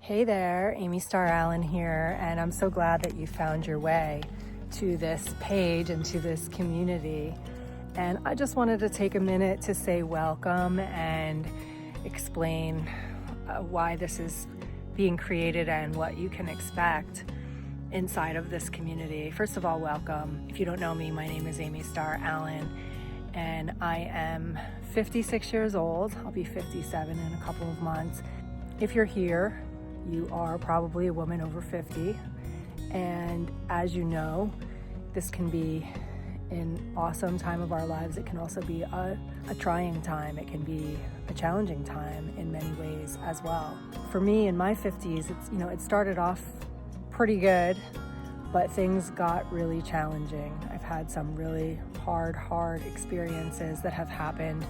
Hey there, Amy Starr here, and I'm so glad that you found your way to this page and to this community. And I just wanted to take a minute to say welcome and explain why this is being created and what you can expect inside of this community. First of all, welcome. If you don't know me, my name is Amy Starr, and I am 56 years old. I'll be 57 in a couple of months. If you're here, you are probably a woman over 50, and as you know, this can be an awesome time of our lives. It can also be a trying time. It can be a challenging time in many ways as well. For me, in my 50s, it started off pretty good, but things got really challenging. I've had some really hard experiences that have happened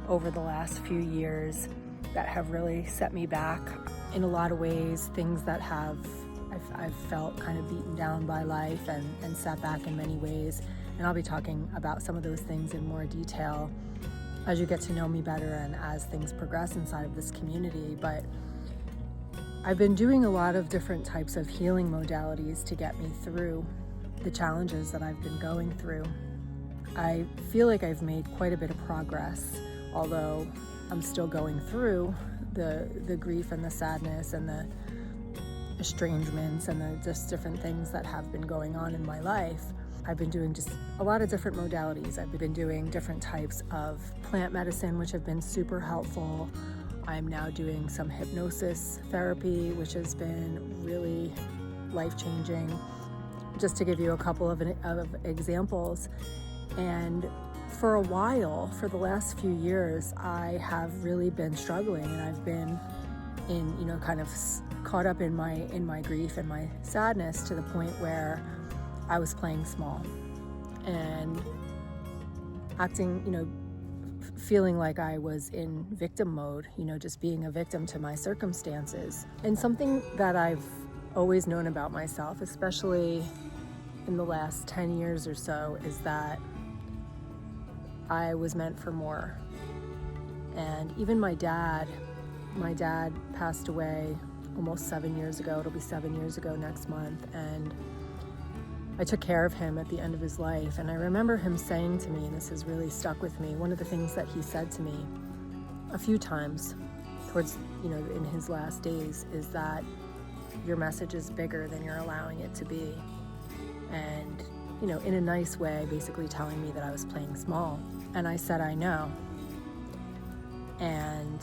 over the last few years that have really set me back in a lot of ways, things that I've felt kind of beaten down by life and set back in many ways. And I'll be talking about some of those things in more detail as you get to know me better and as things progress inside of this community. But I've been doing a lot of different types of healing modalities to get me through the challenges that I've been going through. I feel like I've made quite a bit of progress, although I'm still going through the grief and the sadness and the estrangements and the just different things that have been going on in my life. I've been doing just a lot of different modalities. I've been doing different types of plant medicine, which have been super helpful. I'm now doing some hypnosis therapy, which has been really life-changing. Just to give you a couple of examples. And for a while, for the last few years, I have really been struggling, and I've been kind of caught up in my grief and my sadness to the point where I was playing small and acting, feeling like I was in victim mode, just being a victim to my circumstances. And something that I've always known about myself, especially in the last 10 years or so, is that I was meant for more. And even my dad passed away almost 7 years ago. It'll be 7 years ago next month. And I took care of him at the end of his life. And I remember him saying to me, and this has really stuck with me, one of the things that he said to me a few times towards, in his last days, is that your message is bigger than you're allowing it to be. And in a nice way, basically telling me that I was playing small. And I said, I know. And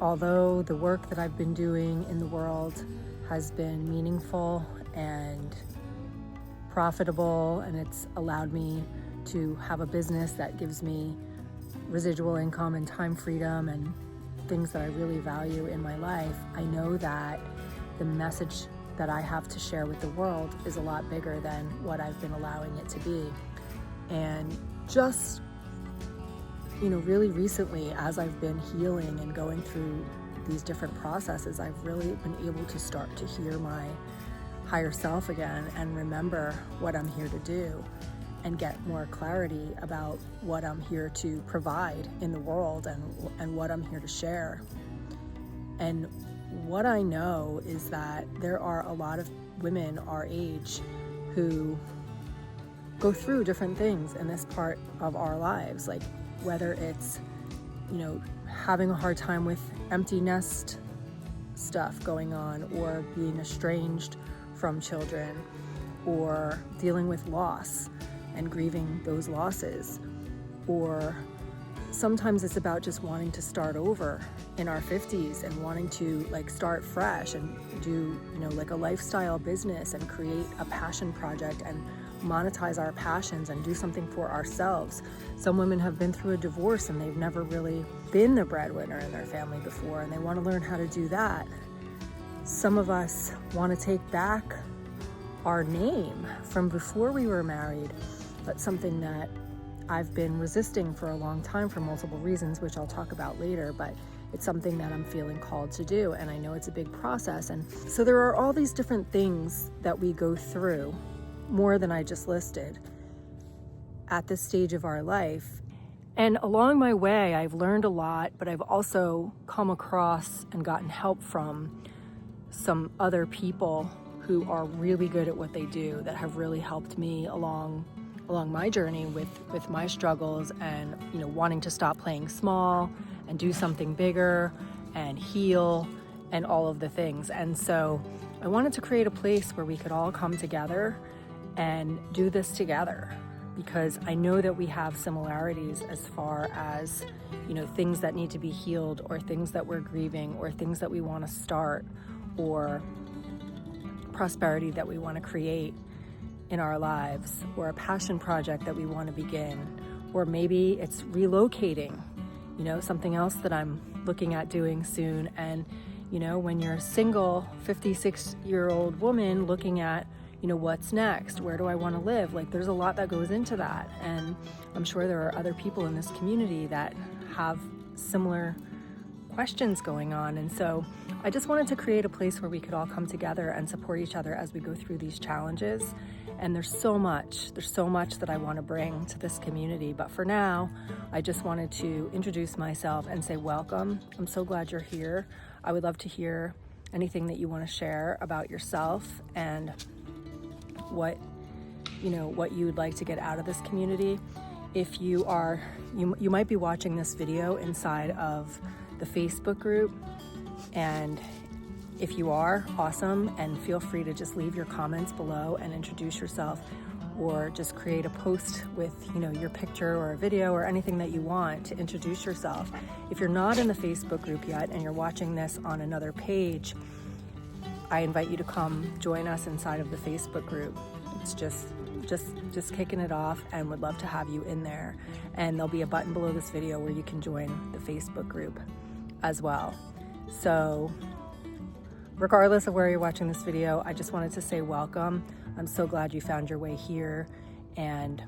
although the work that I've been doing in the world has been meaningful and profitable, and it's allowed me to have a business that gives me residual income and time freedom and things that I really value in my life, I know that the message that I have to share with the world is a lot bigger than what I've been allowing it to be. And just, really recently, as I've been healing and going through these different processes, I've really been able to start to hear my higher self again and remember what I'm here to do and get more clarity about what I'm here to provide in the world and what I'm here to share. And what I know is that there are a lot of women our age who go through different things in this part of our lives, like whether it's, having a hard time with empty nest stuff going on, or being estranged from children, or dealing with loss and grieving those losses, or sometimes it's about just wanting to start over in our 50s and wanting to start fresh and do a lifestyle business and create a passion project and monetize our passions and do something for ourselves. Some women have been through a divorce and they've never really been the breadwinner in their family before, and they want to learn how to do that. Some of us want to take back our name from before we were married. That's something that I've been resisting for a long time for multiple reasons, which I'll talk about later, but it's something that I'm feeling called to do, and I know it's a big process. And so there are all these different things that we go through, more than I just listed, at this stage of our life. And along my way, I've learned a lot, but I've also come across and gotten help from some other people who are really good at what they do, that have really helped me along my journey with my struggles, and wanting to stop playing small and do something bigger and heal and all of the things. And so I wanted to create a place where we could all come together and do this together, because I know that we have similarities as far as things that need to be healed, or things that we're grieving, or things that we want to start, or prosperity that we want to create in our lives, or a passion project that we want to begin, or maybe it's relocating, something else that I'm looking at doing soon. And when you're a single 56-year-old woman looking at what's next, where do I want to live, like there's a lot that goes into that. And I'm sure there are other people in this community that have similar questions going on. And so I just wanted to create a place where we could all come together and support each other as we go through these challenges. And there's so much that I want to bring to this community. But for now, I just wanted to introduce myself and say welcome. I'm so glad you're here. I would love to hear anything that you want to share about yourself and what you would like to get out of this community. If you are, you might be watching this video inside of the Facebook group, and if you are, awesome, and feel free to just leave your comments below and introduce yourself, or just create a post with your picture or a video or anything that you want to introduce yourself. If you're not in the Facebook group yet and you're watching this on another page, I invite you to come join us inside of the Facebook group. It's just kicking it off, and would love to have you in there. And there'll be a button below this video where you can join the Facebook group as well. So regardless of where you're watching this video, I just wanted to say welcome. I'm so glad you found your way here, and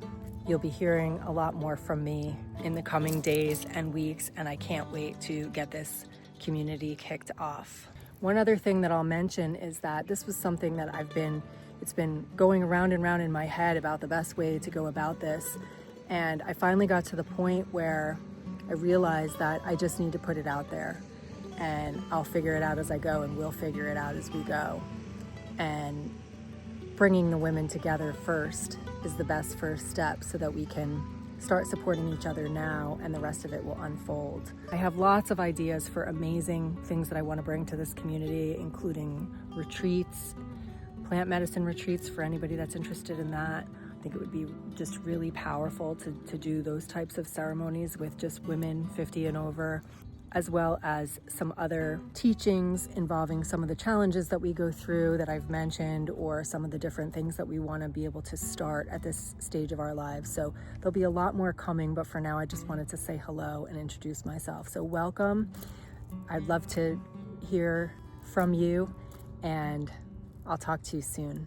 you'll be hearing a lot more from me in the coming days and weeks, and I can't wait to get this community kicked off. One other thing that I'll mention is that this was something that it's been going around and round in my head about the best way to go about this. And I finally got to the point where I realized that I just need to put it out there, and I'll figure it out as I go, and we'll figure it out as we go. And bringing the women together first is the best first step, so that we can start supporting each other now, and the rest of it will unfold. I have lots of ideas for amazing things that I want to bring to this community, including retreats, plant medicine retreats for anybody that's interested in that. I think it would be just really powerful to do those types of ceremonies with just women 50 and over, as well as some other teachings involving some of the challenges that we go through that I've mentioned, or some of the different things that we want to be able to start at this stage of our lives. So there'll be a lot more coming, but for now I just wanted to say hello and introduce myself. So welcome. I'd love to hear from you, and I'll talk to you soon.